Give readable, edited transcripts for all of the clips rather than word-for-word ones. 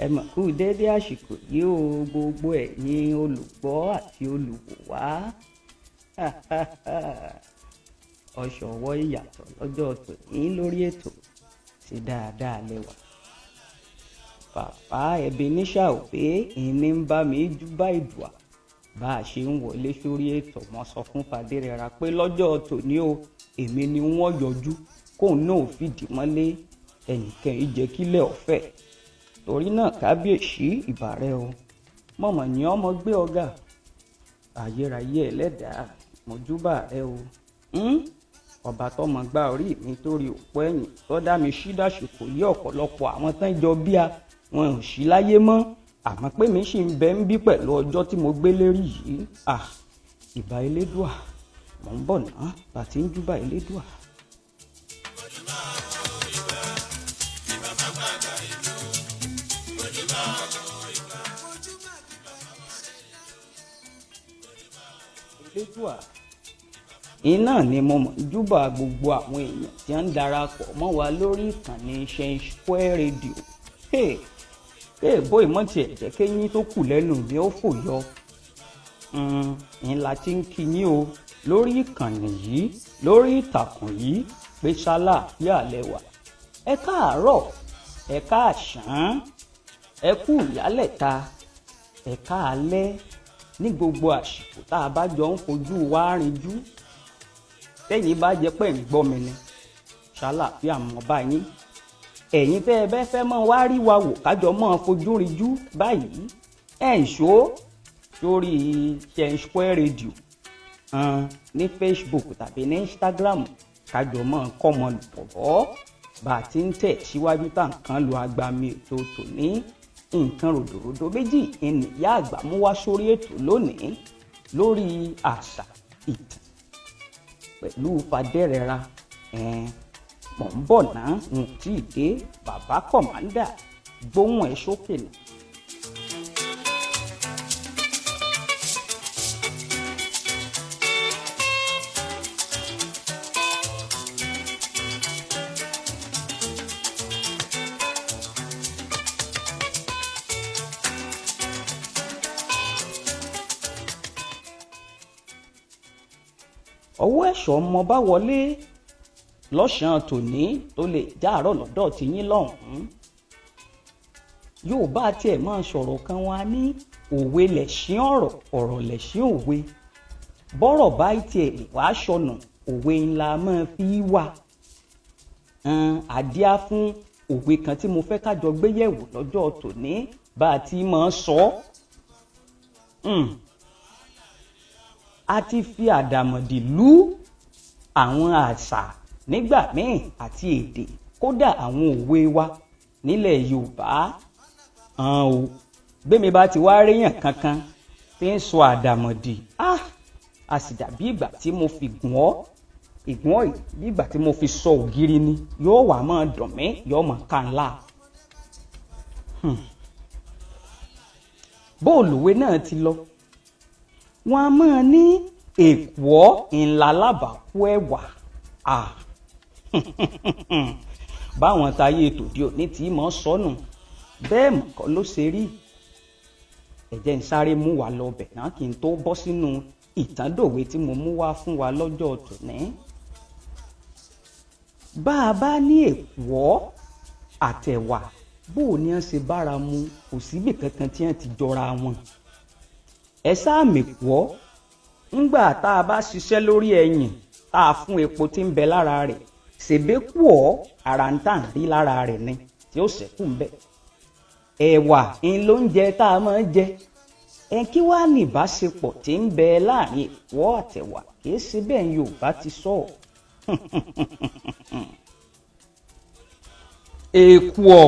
Ẹ mọ̀ kú déédé àsìkò yìí o gbogbo ẹ̀yin olùgbọ́ àti olùwò wá. Ọ̀ṣọ̀wọ́ ìyàtọ̀ lọ́jọ́ tòní lórí ètò ṣe dáadáa lẹ́wà. Bàbá Ebenezer Obey ìní ń bá mi júbà ìdùà bá a ṣe ń wọlé sórí ètò. Wọ́n sọ fún Fadérẹra pé lọ́jọ́ tòní o èmi ni wọ́n yọjú kóun náà fìdí mọ́lé ẹnìkan ìjẹ́kílẹ̀ ọ̀fẹ́. Torí náà kábíyèsí ìbàrẹ̀ o mọ̀mọ̀ ní ọmọ gbé ọ̀gá ayérayé ẹlẹ́dàá mọ̀júbà rẹ o. Ọba tọmọ gbá orí mi torí òpó ẹ̀yìn tó dá mi sí dàsìkò yí ọ̀pọ̀lọpọ̀ àwọn tán jọ bíà wọn ò sí láyé mọ́ àmọ́ pé mi sì ń bẹ ń bí pẹ̀lú ọjọ́ tí mo gbé lérí yìí. Ìbà elédùà mò ń bọ̀ náà bàtí ń júbà elédùà. Elédùà iná ni mo mọ̀ júbà gbogbo àwọn èèyàn tí wọ́n ń darapọ̀ mọ́ wa lórí ìkànnì Square Radio. Bóyá mọ̀ tiẹ̀ jẹ́ kéyìn tó kù lẹ́nu mi ó fò yọ. Ńlá tí ń kí yín o lórí ìkànnì yìí lórí ìtàkùn yìí pé ṣàlàáfíà lẹ́wà. Ẹ káàárọ̀ ẹ káàsán ẹ kú ìyálẹ̀ta ẹ káalẹ́ ní gbogbo àsìkò tá a bá jọ ń fojú wa rinjú. Tẹ́yìn bá jẹ́ pé ń gbọ́ mi ni ṣàlàáfíà mọ́ báyìí. Ẹ̀yin tẹ́ ẹ bẹ́ fẹ́ mọ́ wá rí wa wò kájọ mọ́ fojú rinjú báyìí ẹ̀ ń ṣó sórí Square Radio ní Facebook tàbí ní Instagram kájọ mọ́ kọ́mọ lùpọ̀ bá a ti ń tẹ̀ síwájú tá nǹkan lu agbami ètò tòní. Nǹkan ròdòròdò méjì ìyá àgbà mú wá sórí ètò lónìí lórí àṣà ìtàn pẹ̀lú Fadérẹra. Mò ń bọ̀ náà n tí ì dé bàbá kọ̀mándà gbóhùn ẹ̀ sókè nù. Ọwọ́ ẹ̀ṣọ́ ọmọ bá wọlé lọ́sàn-án tòní tó lè jáàárọ̀ lọ́dọ̀ tí yín lọ́hùn-ún. Yóò bá tiẹ̀ máa sọ̀rọ̀ kan wá ní òwe lẹ̀ṣin ọ̀rọ̀ ọ̀rọ̀ lẹ̀ṣin òwe. Bọ́rọ̀ bá tiẹ̀ wá sọnù òwe ńlá máa fi wà. Àdíá fún òwe kan tí mo fẹ́ kájọ gbé yẹ̀wò lọ́jọ́ tòní bá a ti máa sọ. A ti fi àdàmọ̀dì lú àwọn àṣà nígbà míì àti èdè kódà àwọn òwe wa nílẹ̀ Yorùbá. Gbémi bá ti wá réyàn kankan tí ń sọ àdàmọ̀dì a sì dàbí ìgbà tí mo fi gùn ọ́ ìgùn ọ́ bí ìgbà tí mo fi sọ ògiri ni yóò wá máa dùn mí yóò máa ká ńlá. Bóòlùwé náà ti lọ wọn a máa ní èkùọ́ ńlá lábàákú ẹ̀wà. Báwọn táyé tòde òní tí mọ̀ sọnù bẹ́ẹ̀ mọ̀ kọ́ ló ṣe rí. Ẹ jẹ́ n sáré mú wa lọ bẹ̀ náà kí n tó bọ́ sínú ìtàndòwe tí mo mú wá fún wa lọ́jọ́ tòní. Bá a bá ní èkùọ́ àtẹ̀wà bó o ní wọ́n ṣe bára mu kò síbì kankan tí wọ́n ti jọra wọn. Ẹ sáà mèkùọ́ ńgbà tá a bá ṣiṣẹ́ lórí ẹyìn tá a fún epo tí ń bẹ lára rẹ̀ ṣèbékùọ́ ara ń tàn rí lára rẹ̀ ni tí ó ṣẹ́kù ń bẹ. Ẹ̀wà ń lóúnjẹ tá a máa jẹ. Kí wàá ní ìbáṣepọ̀ tí ń bẹ láàrin èkùọ́ àtẹ̀wà kìí ṣe bẹ́ẹ̀ Yorùbá ti sọ. Èkùọ́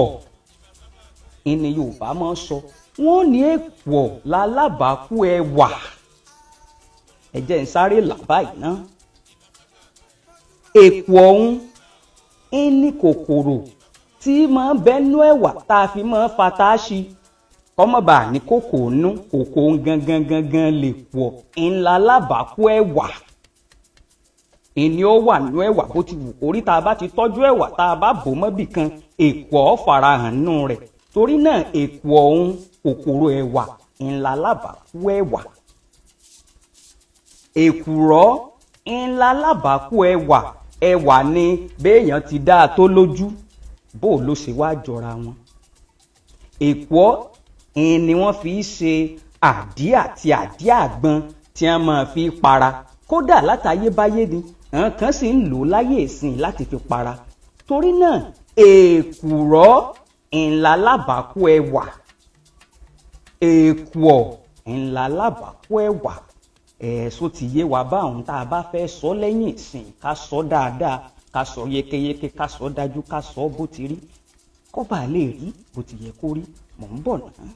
ìní Yorùbá máa ń sọ wọ́n ní èkùọ́ lálábàákú ẹ̀wà. Ẹ jẹ́ n sáré là báyìí ná. Èkùọ́ ọ̀hún ní kòkòrò tí máa bẹ́nu ẹ̀wà tá a fi máa fata sí kọ́mọ̀bà ní kòkò nú kòkò gangan lè pọ̀ ńlá lábàákú ẹ̀wà. Ìní ó wà nú ẹ̀wà bó ti wù orí tá a bá ti tọ́jú ẹ̀wà tá a bá bò mọ́bì kan èkùọ́ farahàn nù rẹ̀ torí náà èkù ọ̀hún kòkòrò ẹ̀wà ńlá lábàákú ẹ̀wà. èkùrọ́ ńlá lábàákú ẹ̀wà. ẹ̀wà ni béèyàn ti dáa tó lójú bó ló ṣe wá jọra wọn. èkùọ́ ni wọ́n fi ṣe àdí àti àdí àgbọn tí wọ́n máa fi para. kódà látayébáyé ni àwọn kan sì ń lò láyé ìsìn láti fi para. torí náà èkùrọ́ ńlá lábàákú ẹ̀wà. èkùọ̀ ńlá lábàákú ẹ̀wà. ẹ̀ẹ́sùn ti yé wa báwọn tá a bá fẹ́ sọ lẹ́yìn ìsìn ká sọ dáadáa ká sọ yékéyéké ká sọ dájú ká sọ bó ti rí kó bàa lè rí bó ti yẹ kó rí. mò ń bọ̀ náà.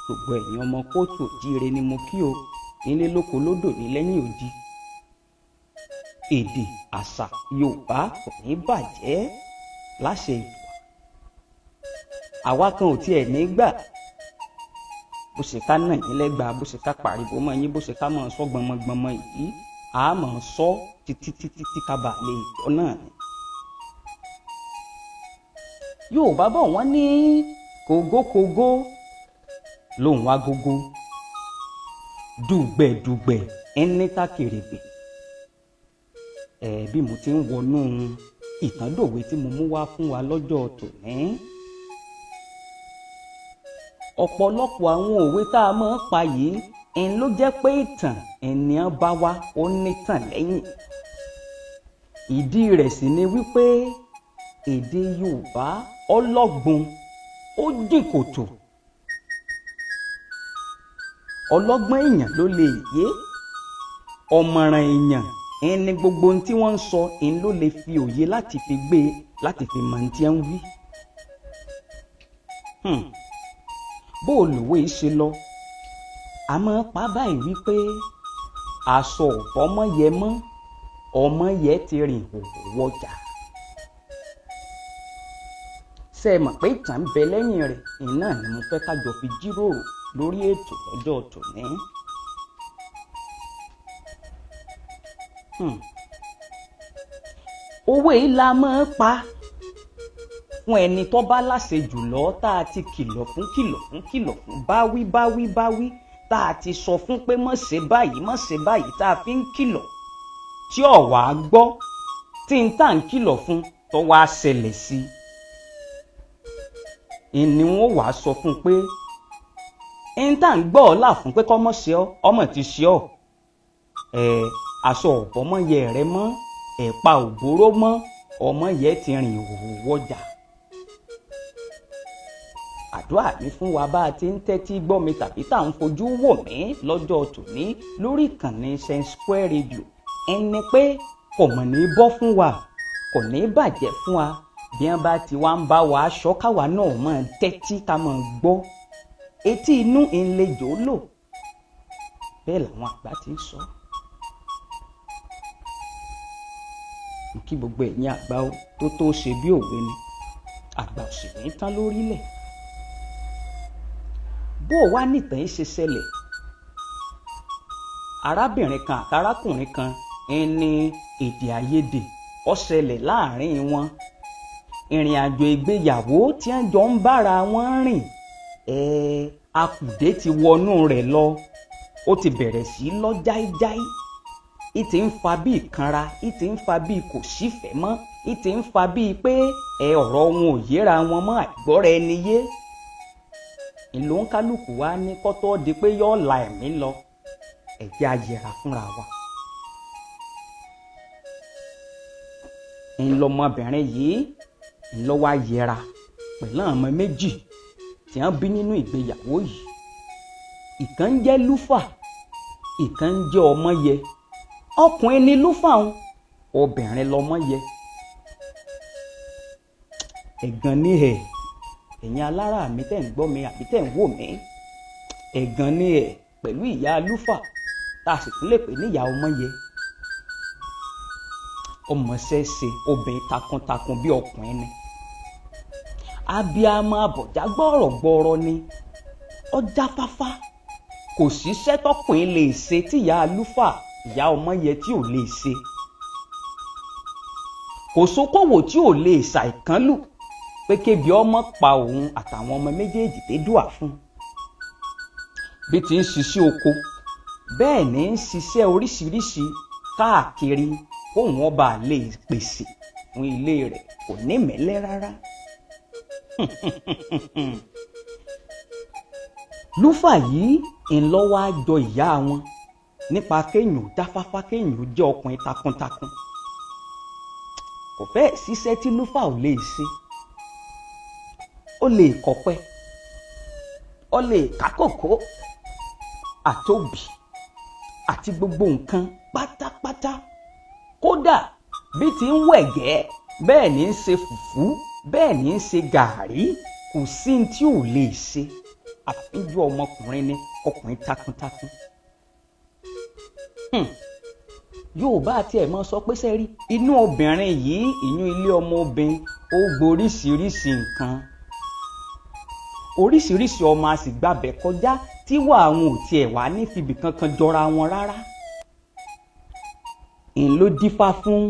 gbogbo ẹ̀yin ọmọ kóòtù òjíire ni mo kí o nílé lóko lódò ní lẹ́yìn odi. èdè àṣà Yorùbá kò ní bàjẹ́ láṣẹ Ìdùà. àwa kan ò tiẹ̀ ní gbà bó ṣe ká nà yín lẹ́gbàá bó ṣe ká pariwo mọ́ yín bó ṣe ká máa sọ gbọmọgbọmọ yìí a máa sọ títí ká bàa lè jọ náà ni. Yorùbá bọ̀ wọ́n ní kògókògó lòun agogo dùgbẹ̀dùgbẹ̀ ẹni tákèrègbè. bí mo ti ń wọnú ìtàndòwe tí mo mú wá fún wa lọ́jọ́ tòní. ọ̀pọ̀lọpọ̀ àwọn òwe tá a máa ń pa yìí ló jẹ́ pé ìtàn ènìyàn bá wá ó nítàn lẹ́yìn. ìdí rẹ̀ sì ni wípé èdè Yorùbá ọlọ́gbọ́n ó jìn kòtò. ọlọ́gbọ́n èèyàn ló lè yé ọ̀mọ̀ràn èèyàn ẹni gbogbo ohun tí wọ́n ń sọ ẹni ló lè fi òye láti fi gbé láti fi mọ̀ ní tí ń wí. bó olùwé ṣe lọ a máa pa báyìí wípé aṣọ ọmọ yẹ mọ́ ọmọ yẹ ti rìn hòhò wọjà. ṣé ẹ mọ̀ pé ìtàn ń bẹ lẹ́yìn rẹ̀ iná ni mo fẹ́ kájọ fi jíròrò lórí ètò lọ́jọ́ tòní. òwe yìí la máa ń pa fún ẹni tó bá láṣejù lọ tá a ti kìlọ̀ fún báwí tá a ti sọ fún pé má ṣe báyìí tá a fi ń kìlọ̀ tí ó wá gbọ́ tí n tá ń kìlọ̀ fún tó wá ṣẹlẹ̀ sí i ni wọ́n wá sọ fún pé n tá ń gbọ́ ọ là fún pé kọ́ mọ́ ṣe ọ́ ọmọ ti ṣe ọ́ aṣọ ọ̀bọ̀mọ yẹ rẹ mọ́ ẹ̀pa ògbóró mọ́ ọmọ yẹ ti rìn òwò wọjà. àdúrà mi fún wa bá a ti ń tẹ́tí gbọ́ mi tàbí tá à ń fojú wò mí lọ́jọ́ tòní lórí ìkànnì Square Radio ẹni pé kò mọ̀ ní bọ́ fún wa kò ní bàjẹ́ fún wa bí wọ́n bá ti wá ń bá wa aṣọ káwa náà máa tẹ́tí ká máa gbọ́ etí inú ìlejò lò bẹ́ẹ̀ làwọn àgbà ti ń sọ. kí gbogbo ẹ̀yin àgbà tó ṣe bí òwe ni àgbà ò sì ní tán lórílẹ̀. bó o wá nìtàn yìí ṣe ṣẹlẹ̀ arábìnrin kan àtàrákùnrin kan ní èdè àìyedè ó ṣẹlẹ̀ láàrin wọn. ìrìn àjò ìgbéyàwó tí wọ́n jọ ń bára wọn rìn akùdé ti wọnú rẹ̀ lọ ó ti bẹ̀rẹ̀ sí lọ jáíjáí ìtì ń fa bíi kanra ìtì ń fa bíi kò sífẹ̀ẹ́ mọ́ ìtì ń fa bíi pé ọ̀rọ̀ wọn ò yéra wọn mọ́ àìgbọ́ra ẹni yé. ìlú ń kálukú wá ní kọ́tọ́ di pé yóò la ẹ̀mí lọ ẹ̀jẹ̀ ayẹra fúnra wa. ńlọmọbìnrin yìí ńlọ́wọ́ ayẹra pẹ̀lú àwọn ọmọ méjì tí wọ́n bí nínú ìgbéyàwó yìí ìkan ń jẹ́ lúfà ìkan ń jẹ́ ọmọyẹ ọkùnrin ni lúfà ń obìnrin lọmọyẹ ẹ̀gàn ní ẹ̀yin alára mi tẹ̀ ń gbọ́ mi àbí tẹ̀ ń wò mí ẹ̀gàn ní pẹ̀lú ìyá lúfà tá a sì tún lè pè ní ìyá ọmọyẹ ọmọṣẹ́ṣe obìnrin takuntakun bí ọkùnrin ni abiyamọ abọ̀já gbọ́rọ̀gbọ́rọ̀ ni ọjà fáfá kò síṣẹ́ tọkùnrin lè ṣe tí ìyá lúfà ìyá ọmọyẹ tí ò lè ṣe kò sókòwò tí ò lè ṣàìkánlù pé kébi ọmọ pa òun àtàwọn ọmọ méjèèjì dédùà fún bí ti ń ṣiṣẹ́ oko bẹ́ẹ̀ ni ń ṣiṣẹ́ oríṣiríṣi káàkiri kóun ọba lè pèsè fún ilé rẹ̀ kò ní mẹ́lẹ́ rárá. lúfà yìí ńlọ́wọ́ á jọ ìyá wọn nípa kéèyàn jáfáfá kéèyàn jẹ́ ọkùnrin takuntakun kò fẹ́ẹ̀ ṣiṣẹ́ tí lúfà ò lè ṣe ó lè kọ̀pẹ ó lè kákòkó àtòbí àti gbogbo nǹkan pátápátá kódà bí ti ń wẹ̀gẹ́ bẹ́ẹ̀ ni ń ṣe fùfú bẹ́ẹ̀ ni ń ṣe gàárì kò sí ní tí ò lè ṣe àfíjú ọmọkùnrin ni ọkùnrin takuntakun. Yorùbá àti ẹ̀ mọ́ sọ pé sẹ́rí inú obìnrin yìí ìyún ilé ọmọ obìnrin ó gboríṣiríṣi nǹkan oríṣiríṣi ọmọ a sì gbàbẹ̀ kọjá tí wà àwọn ò tiẹ̀ wá ní fibì kankan jọra wọn rárá. ń ló dífá fún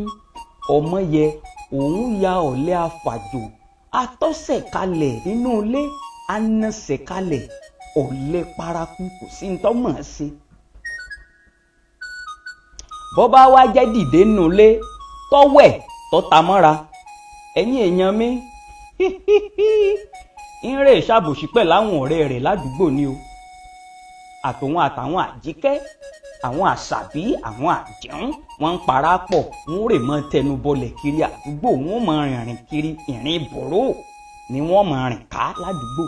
ọmọyẹ òun ya ọ̀lẹ afàjò atọ́sẹ̀ kalẹ̀ nínú ilé anásẹ̀ kalẹ̀ ọ̀lẹ paraku kò sí ní tọ́mọ̀ ṣe. bọ́bá wá jẹ́ dìde nínú ilé tọ́wẹ̀ tọ́ta mọ́ra ẹ̀yin èèyàn mi ń rè ṣàbòsí pẹ̀ láwọn ọ̀rẹ́ rẹ̀ ládùúgbò ni o àtòun àtàwọn àjíkẹ́ àwọn àṣàbí àwọn àjẹun wọn ń para pọ̀ wọn rè mọ́ tẹnu bọlẹ̀ kiri àdúgbò wọn mọ rìnrìn kiri ìrìn ìbòrò ni wọ́n mọ rìn ká ládùúgbò.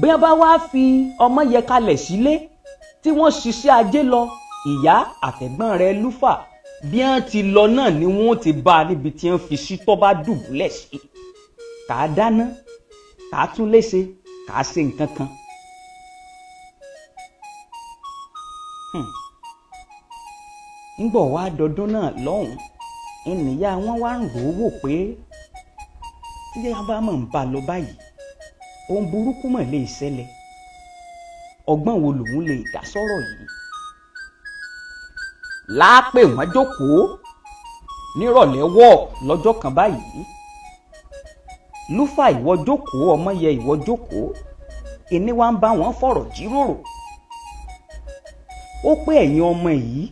bí wọ́n bá wá fi ọmọyẹ kalẹ̀ sílé tí wọ́n ṣiṣẹ́ ajé lọ ìyá àtẹ̀gbọ́n rẹ̀ lúfà bí wọ́n ti lọ náà ni wọ́n ti bá a níbi tí wọ́n fi sí tó bá dùbúlẹ̀ sí kà á dáná kà á tún léṣe kà á ṣe nǹkan kan. ńgbọ̀ wá dọdún náà lọ́hùn ènìyàn wọn wá ń rò ó wò pé tí a bá mọ̀ ń bá lọ báyìí ohun burúkú mọ̀ lè ṣẹlẹ̀ ọgbọ́n wo lòun lè dá sọ́rọ̀ yìí. láàpẹ̀ wọ́n jókòó nírọ̀lẹ́ wọ̀ lọ́jọ́ kan báyìí lúfà ìwọ jókòó ọmọyẹ ìwọ jókòó ẹni wá ń bá wọn fọ̀rọ̀ jíròrò ó pé ẹ̀yin ọmọ yìí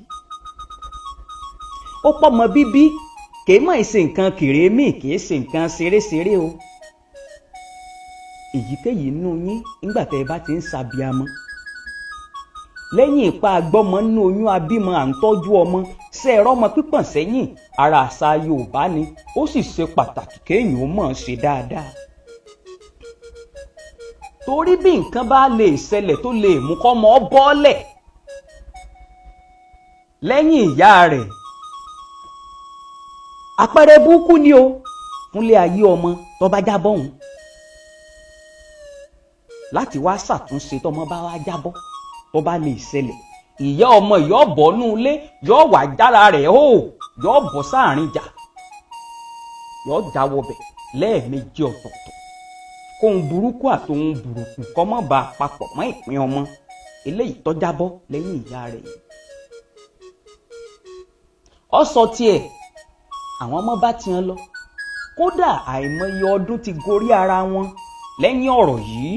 ó pọ́mọ bíbí kìí mọ̀ ṣe nǹkan kèrémì kìí ṣe nǹkan ṣeréṣeré o èyíkéyìí nínú yín nígbà tẹ́ ẹ bá ti ń ṣàbíamọ lẹ́yìn ìpa àgbọ́mọ nínú oyún abímọ à ń tọ́jú ọmọ ṣe ẹ̀rọ ọmọ pípọ̀n sẹ́yìn ara àṣà Yorùbá ni ó sì ṣe pàtàkì kéèyàn ó mọ̀ ṣe dáadáa torí bí nǹkan bá lè ṣẹlẹ̀ tó lè mú kọ́mọ bọ́lẹ̀ lẹ́yìn ìyá rẹ̀ àpẹẹrẹ burúkú ni o fúnlé ayé ọmọ tó bá jábọ́ òun láti wá ṣàtúnṣe tọmọ bá wá jábọ́ tó bá lè ṣẹlẹ̀ ìyá ọmọ yóò bọ́ nú ilé yóò wá jára rẹ̀ ó yóò bọ́ sáàrin jà yóò jáwọ́ bẹ̀ lẹ́ẹ̀mejì ọ̀tọ̀ọ̀tọ̀ kóhun burúkú àtòhun burúkú kọ́ mọ́ bá papọ̀ mọ́ ìpín ọmọ eléyìí tó jábọ́ lẹ́yìn ìyá rẹ̀ yìí. ó sọ tiẹ̀ àwọn ọmọ bá tiẹ̀ lọ kódà àìmọye ọdún ti gorí ara wọn lẹ́yìn ọ̀rọ̀ yìí.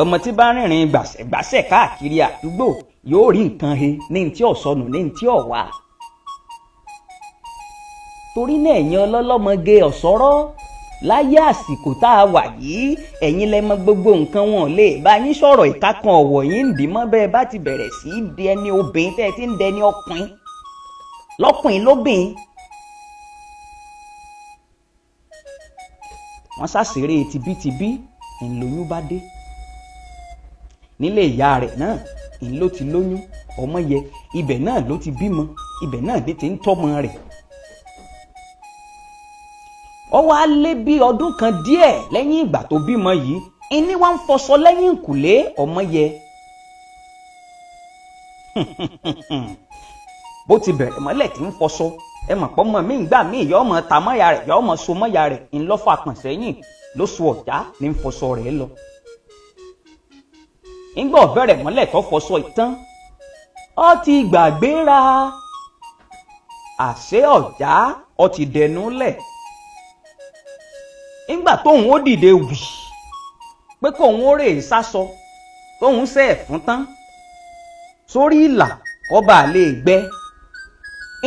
ọmọ tí bá rìnrìn gbàṣẹ̀gbàṣẹ̀ káàkiri àdúgbò yóò rí nǹkan he ní tí ò sọnù ní tí ò wá. torí náà ẹ̀yin ọlọ́lọ́mọge ọ̀sọ́rọ́ láyé àsìkò tá a wà yìí ẹ̀yin lẹ mọ̀ gbogbo nǹkan wọn lè bá yín sọ̀rọ̀ ìkákan ọ̀wọ̀ yín ń dì mọ́ bẹ́ẹ̀ bá ti bẹ̀rẹ̀ sí í di ẹni obìnrin tẹ́ ẹ ti ń dẹni ọkùnrin lọ́kùnrin lóbìnrin wọ́n ṣàṣeré tibítibí ńlóyún bá dé nílé ìyá rẹ̀ náà ńlọ ti lóyún ọmọ yẹ ibẹ̀ náà ló ti bímọ ibẹ̀ náà ní ti ń tọ́mọ rẹ̀. ó wá lé bí ọdún kan díẹ̀ lẹ́yìn ìgbà tó bímọ yìí ìní wá ń fọṣọ lẹ́yìn ìkùlé ọmọ yẹ. bó ti bẹ̀rẹ̀ mọ́lẹ̀ tí ń fọṣọ ẹ mọ̀ pọ́ mọ́ mi ń gbà mí yọ ọmọ ta mọ́ya rẹ̀ yọ ọmọ so mọ́ya rẹ̀ ńlọ́fà pọ̀n sẹ́yìn ló so ọ̀já ní ń fọṣọ rẹ̀ lọ. ńgbà bẹ̀rẹ̀ mọ́lẹ̀ tó fọṣọ ìtàn ó ti gbàgbéra àṣé ọ̀já ó ti dẹnu lẹ̀. ńgbà tóun ó dìde wì pé kóun ó rè é sásọ tóun ṣe é fún tán sórí ìlà ọba àlè gbẹ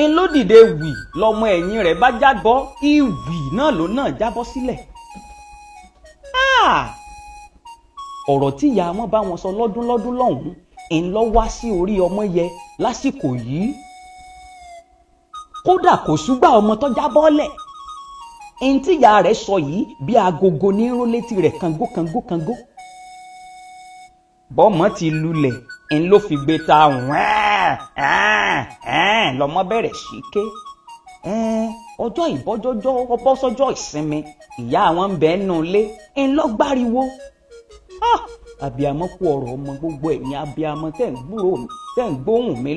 ń ló dìde wì lọmọ ẹ̀yìn rẹ̀ bá jábọ́ ìwì náà ló náà jábọ́ sílẹ̀. ọ̀rọ̀ tí ìyá wọn bá wọn sọ lọ́dún lọ́hùn-ún ń lọ wá sí orí ọmọ yẹ lásìkò yìí. kódà kò ṣùgbà ọmọ tó jábọ́ lẹ̀ ń tí ìyá rẹ̀ sọ yìí bí agogo ní ró létí rẹ̀ kangó kangó kangó. bọ́mọ ti lulẹ̀ ń ló fi gbé ta lọmọ bẹ̀rẹ̀ sí ké. ọjọ́ ìbọ́jọ́jọ́ ọbọ́sọ́jọ́ ìsinmi ìyá wọn ń bẹ nù lé ń lọ gbáriwo. abiyamọ kú ọ̀rọ̀ ọmọ gbogbo ẹ̀yin abiyamọ tẹ́ ń gbúrò mi tẹ́ ń gbóhùn mi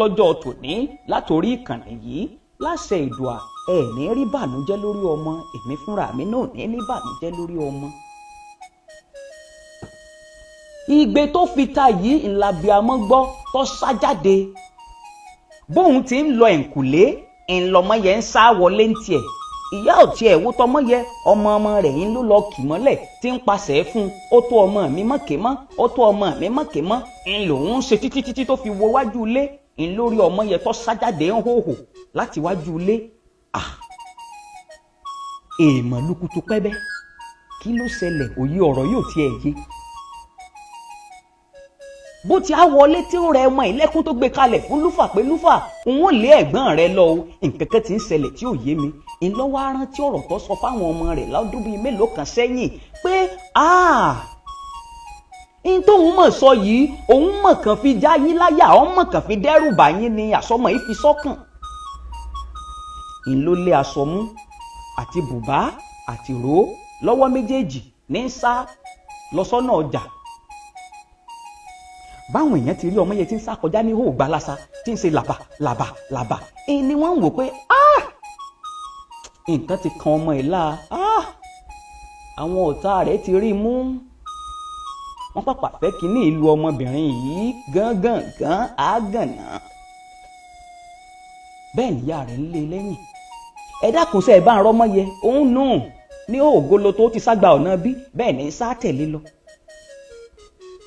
lọ́jọ́ tòní látòrí ìkànnì yìí láṣẹ ìdùà ẹ ní rí bànújẹ́ lórí ọmọ èmi fúnra mi náà ní bànújẹ́ lórí ọmọ. igbe tó fi ta yìí ńlábíàmọ́ gbọ́ tó sá jáde bóun ti ń lọ ẹ̀ǹkùlé ńlọmọ yẹn ń sá wọlé ń tiẹ̀ ìyá ò tiẹ̀ wó tọmọ yẹ ọmọ rẹ̀ yín ló lọ kì mọ́lẹ̀ tí ń pasẹ̀ fún ó tó ọmọ mi mọ̀kè mọ́ ó tó ọmọ mi mọ̀kè mọ́ ń lòun ṣe títí tó fi wo wájú ilé ń lórí ọmọ yẹn tó sá jáde ń hòhò láti wájú ilé. èèmọ̀ lukutu pẹ́bẹ́ kí ló ṣẹlẹ̀ òye ọ̀rọ̀ yóò tiẹ̀ yé. bó ti á wọlé tí ó rẹ ọmọ ìlẹ́kùn tó gbé kalẹ̀ fún lúfà pé lúfà òun ò lé ẹ̀gbọ́n rẹ lọ o nǹkan kan ti ń ṣẹlẹ̀ tí ò yé mi ńlọ́wọ́ arántí ọ̀rọ̀ tó sọ fáwọn ọmọ rẹ̀ lọ́dún bíi mélòó kan sẹ́yìn pé n tóun mọ̀ sọ yìí òun mọ̀ kàn fi já yín láyà òun mọ̀ kàn fi dẹ́rù bà yín ni àsọmọ yìí fi sọ́kàn. ló lé aṣọ mú àti bùbá àti ró lọ́wọ́ méjèèjì ní sá lọ sọ́nà ọjà. báwọn èèyàn ti rí ọmọ yẹn tí ń sá kọjá ní hó gbalasa tí ń ṣe làbà làbà làbà ni wọ́n ń wò pé nǹkan ti kan ọmọ ẹ̀ láà àwọn ọ̀tá rẹ̀ ti rí mú wọ́n pàpà fẹ́ kínní ìlú ọmọbìnrin yìí gángan àgànà bẹ́ẹ̀ níyà rẹ̀ ń lé lẹ́yìn ẹ dákun sẹ́ ẹ̀ bá ń rọ́mọ yẹ òun nù ní ògolo tó ti ságbà ọ̀nà bí bẹ́ẹ̀ ní sá tẹ̀lé lọ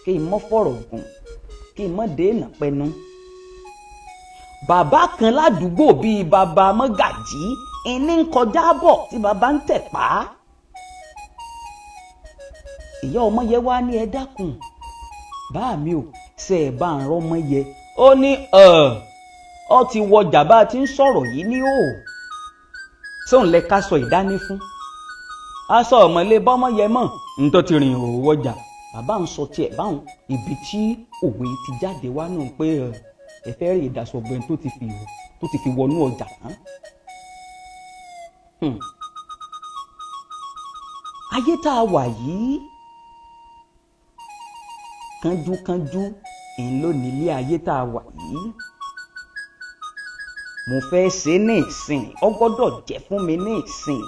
kí n mọ́ fọ̀rọ̀ gùn kí n mọ́ dènà pẹnu. bàbá kan ládùúgbò bíi bàbá mọ́gàjí ìní ń kọjá bọ̀ tí bàbá ń tẹ̀ pa á. ìyá ọmọ yẹ wá ní ẹ dákun bá mi ò ṣe ẹ̀ bá ń rọ́mọ yẹ ó ní ọ ti wọjà bá a ti ń sọ̀rọ̀ yìí ní o sóun lẹ ká sọ ìdání fún aṣọ ọmọlé bọ́mọ yẹ mọ̀ ń tó ti rìn òwò wọjà bàbá ń sọ tiẹ̀ báwọn ibi tí òwe ti jáde wá nù pé ẹ fẹ́ rí ìdásọ̀gbẹ́ tó ti fi wọnú ọjà tán. ayé tá a wà yìí kánjúkánjú ń lò nílé ayé tá a wà yìí mo fẹ́ ṣe ní ìsìn ọ gbọ́dọ̀ jẹ́ fún mi ní ìsìn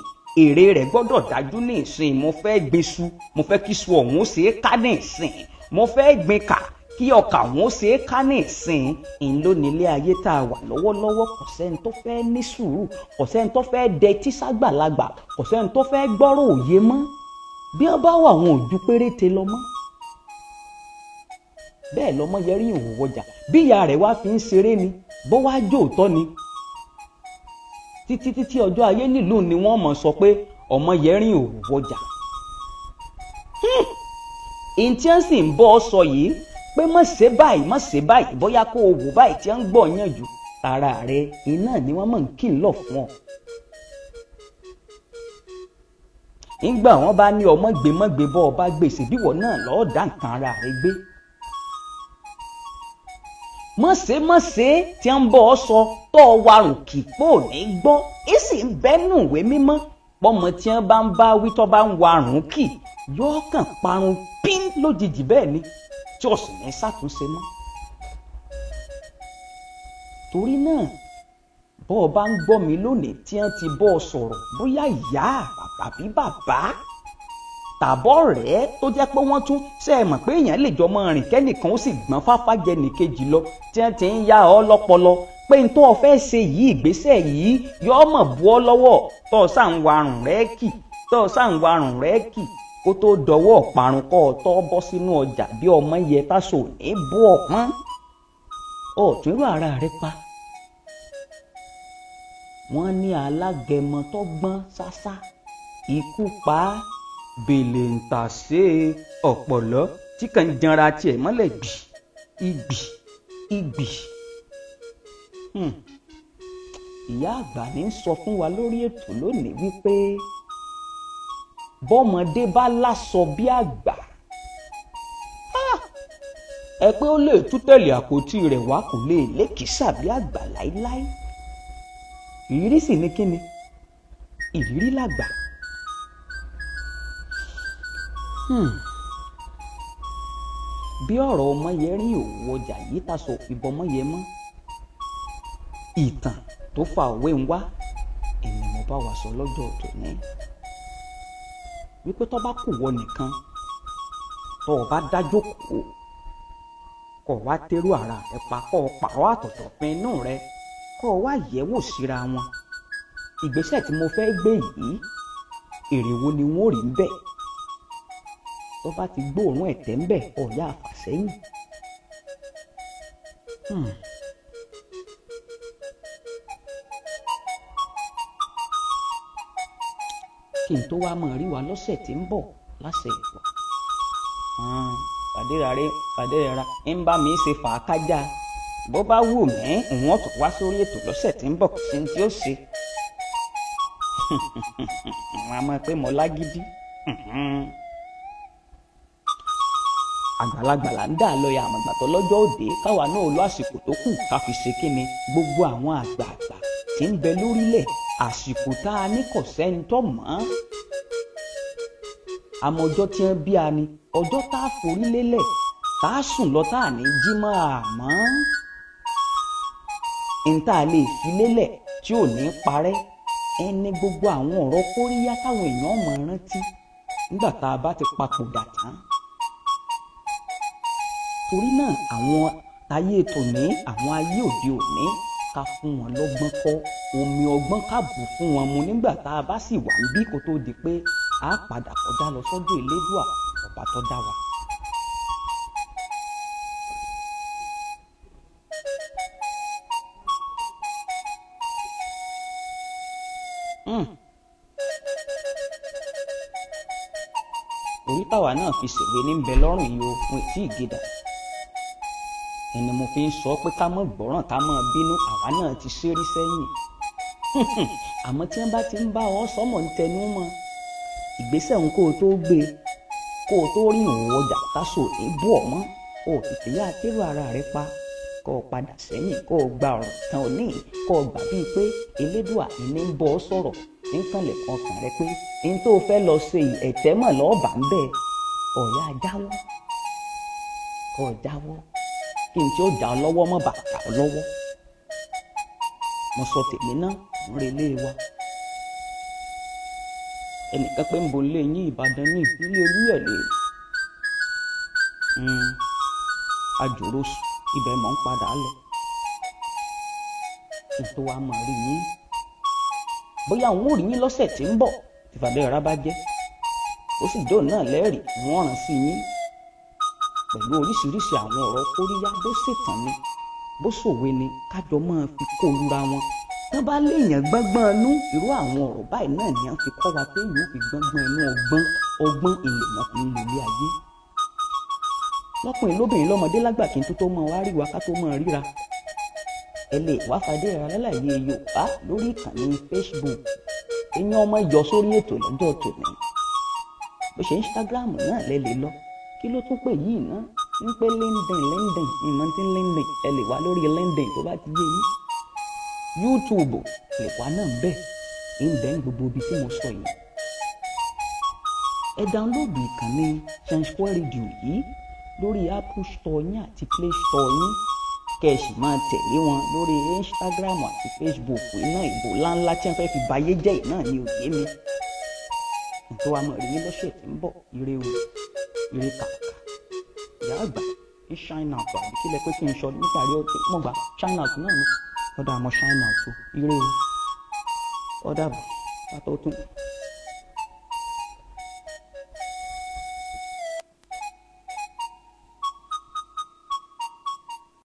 èrè rẹ̀ gbọ́dọ̀ dájú ní ìsìn mo fẹ́ gbéṣu mo fẹ́ kí iṣu ọ̀hún ó ṣe é ká ní ìsìn mo fẹ́ gbin kà kí ọkà ọ̀hún ó ṣe é ká ní ìsìn ń lò nílé ayé tá a wà lọ́wọ́lọ́wọ́ kò sẹ́ni tó fẹ́ ní sùúrù kò sẹ́ni tó fẹ́ dẹtí ságbàlagbà kò sẹ́ni tó fẹ́ gbọ́rọ̀ òye mọ́ bí wọ́n bá wà wọn ò ju péréte lọ mọ́. bẹ́ẹ̀ lọmọ yẹrí ìhòòhò ọjà bí ìyá rẹ̀ wá fi ń ṣeré ni bó wá jó òótọ́ ni títí ọjọ́ ayé nílùú ni wọ́n mọ̀ sọ pé ọmọ yẹrí ìhòòhò ọjà. ìntí ẹ̀ sì ń bọ́ ọ sọ yìí pé má ṣe báyìí bóyá kó o wò báyìí tí wọ́n ń gbọ́ yànjú tara rẹ̀ iná ni wọ́n mọ̀ ń kì í lọ fún ọ. nígbà wọn bá ní ọmọ gbé mọ́gbé bọ́ ọba gbèsè bíwọ̀ náà lọ́ọ́ dá nǹkan ara rẹ gbé. mọ̀sẹ̀ tí ń bọ́ ọ sọ tó o warùn kì pò ní gbọ́ ẹ sì ń bẹ́nu ìwé mímọ́ pọ́mọ tí wọ́n bá ń bá wí tó bá ń warùn kì yóò kàn parun pín lójijì bẹ́ẹ̀ ni tí ó sì ní ṣàtúnṣe mọ́. torí náà bọ́ ọ bá ń gbọ́ mi lónìí tí wọ́n ti bọ́ ọ sọ̀rọ̀ bóyá ìyá tàbí bàbá tàbọ̀ rẹ̀ tó jẹ́ pé wọ́n tún ṣe é mọ̀ pé èèyàn lè jọ mọ rìn kẹ́nìkan ó sì gbọ́n fáfá jẹ nìkejì lọ tí wọ́n ti ń yá ọ lọ́pọlọ pé n tó o fẹ́ ṣe yìí ìgbésẹ̀ yìí yóò mọ̀ bú ọ lọ́wọ́ tó o sàn warùn rẹ́ kì kó tó dọwọ́ parun kọ́ ọ tó bọ́ sínú ọjà bí ọmọ yẹ táṣọ ní bú ọ̀pọ́n ọ̀tún irú ara rẹ pa. wọ́n ní alágẹmọ tó gbọ́n ṣáṣá ikú pa á bèlè ń tà sé ọ̀pọ̀lọ́ tí kàn ń janra tiẹ̀ mọ́lẹ̀ ìgbì. ìyá àgbà ní sọ fún wa lórí ètò lónìí wípé bọ́mọdé bá láṣọ bí àgbà ẹ pé ó lè tú tẹ̀lé àpótí rẹ̀ wá kò lè lékìsà bí àgbà láíláí. ìrírí sì ní kíni ìrírí làgbà. bí ọ̀rọ̀ ọmọ yẹn rí òwò ọjà yìí tàṣọ ìbọmọ yẹn mọ́ ìtàn tó fa òwe ń wá èmi mo bá wà sọ lọ́jọ́ tòní wípé tó bá kù wọ nìkan tó o bá dájọ́ kó kó o wá tẹ́rù ara rẹ pa kó o pààrọ̀ àtọ̀tọ̀ pin inú rẹ kó o wá yẹ̀wò síra wọn ìgbésẹ̀ tí mo fẹ́ gbé yìí èrè wo ni wọ́n rí ń bẹ̀ tó bá ti gbóòórùn ẹ̀tẹ́ ń bẹ̀ ọ̀yá àfàsẹ́yìn. kí n tó wá mọ̀ rí wa lọ́sẹ̀ tí ń bọ̀ láṣẹ ìwà. fàdérara ń bá mi ṣe fàákájà bó bá wù mí ìwọ̀n tó wá sórí ètò lọ́sẹ̀ tí ń bọ̀ kò sí ní tí ó ṣe. wọ́n á mọ̀ pé mo lágídí. àgbàlagbà là ń dà lọ́yà àmọ̀gbà tó lọ́jọ́ òde káwa náà lọ àsìkò tó kù ká fi ṣe kíni gbogbo àwọn àgbààgbà tí ń bẹ lórílẹ̀ àsìkò tá a ní kò sẹ́ni tó mọ̀ ọ́n. àmọ́ ọjọ́ tí wọ́n bí a ní ọjọ́ tá a forí lélẹ̀ tá a sùn lọ tá a ní jí mọ́ àmọ́ n tá a lè fi lélẹ̀ tí ò ní parẹ́ ẹni gbogbo àwọn ọ̀rọ̀ kóríyá táwọn èèyàn mọ̀ rántí nígbà tá a bá ti papòdà tán. torí náà àwọn ayé tòní àwọn ayé òde òní ká fún wọn lọ́gbọ́n kọ́ omi ọgbọ́n ká bù fún wọn mu nígbà tá a bá sì wà níbí kó tó di pé a padà kọjá lọ sọ́dọ̀ Elédùà ọba tó dá wa. orí táwa náà fi ṣèwé ní bẹ lọ́rùn yìí o fún etí ìgédà ẹni mo fi ń sọ pé ká mọ̀ gbọ́ràn ká mọ̀ bínú àwa náà ti ṣeré sẹ́yìn àmọ́ tí wọ́n bá ti ń bá ọ sọ́mọ̀ ń tẹnu mọ́ ìgbésẹ̀ ń kó o tó gbé kó o tó rí òun ọjà káṣọ èébú ọ̀mọ́ o tètè yá tẹ́rù ara rẹ pa kó o padà sẹ́yìn kó o gba ọ̀rọ̀ tán ò ní kó o gbà bíi pé Elédùà ìní ń bọ́ ọ sọ̀rọ̀ ń kànlẹ̀ kan kàn rẹ pé n tó fẹ́ lọ ṣe ẹ̀tẹ́ mọ̀ lọ́ọ̀bà ń bẹ̀ ọ̀yá jáwọ́ kó o jáwọ́ kí n tí ó dá ọ lọ́wọ́ mọ́ bàtà ọ lọ́wọ́ mo sọ tèmi náà ń relé wa ẹnìkan pé ń bo ilé yín Ìbàdàn ní ilé Olúyọ̀lé àjòrò ibẹ̀ mọ̀ ń padà lọ kí n tó wá mọ̀ rí yín bóyá òun ò rí yín lọ́sẹ̀ tí ń bọ̀ tí Fàdérara bá jẹ́ ó sì jọ náà lẹ́rìí wọ́n rán sí yín pẹ̀lú oríṣiríṣi àwọn ọ̀rọ̀ kóríyá bó ṣètàn ni bó ṣòwe ni kájọ máa fi kó lura wọn tó bá léèyàn gbọ́ngbọ́n inú irú àwọn ọ̀rọ̀ báyìí náà ni wọ́n fi kọ́ wa pé èèyàn fi gbọ́ngbọ́n inú ọgbọ́n ìlèmọ̀ fi ń lòlé ayé lọ́kùnrin lóbìnrin lọ́mọdé lágbà kí n tó mọ wá rí wa ká tó mọ ríra ẹ lè wá Fàdérara lálàyé Yorùbá lórí ìkànnì Facebook èèyàn ọmọ ìjọ sórí ètò lọ́jọ́ tòní bó ṣe Instagram náà lẹ lè lọ kí ló tún pè yìí náà ń pé LinkedIn ìmọ̀ tí LinkedIn ẹ lè wá lórí LinkedIn tó bá ti yé yín YouTube lè wá náà bẹ́ẹ̀ ń bẹ́ ń gbogbo ibi tí mo sọ yìí. Ẹ dáńlóòdù ìkànnì Transcore Radio yìí lórí Apple Store yín àti Play Store yín kẹ́ ẹ sì máa tẹ̀lé wọn lórí Instagram àti Facebook iná ìbò ńláńlá tí wọ́n fẹ́ fi bayé jẹ́ náà ní òye mi. Nítorí wa mọ̀ rí ní lọ́sẹ̀ tí ń bọ̀ ire o ire kàkà ìyá àgbà ní shine out àbí kílẹ̀ pé kí n sọ níparí ọ̀tẹ̀ mọ̀ gbà shine out náà ni ọ̀dà àmọ́ shine out o ire o ọ̀dà bọ̀ pátó tún.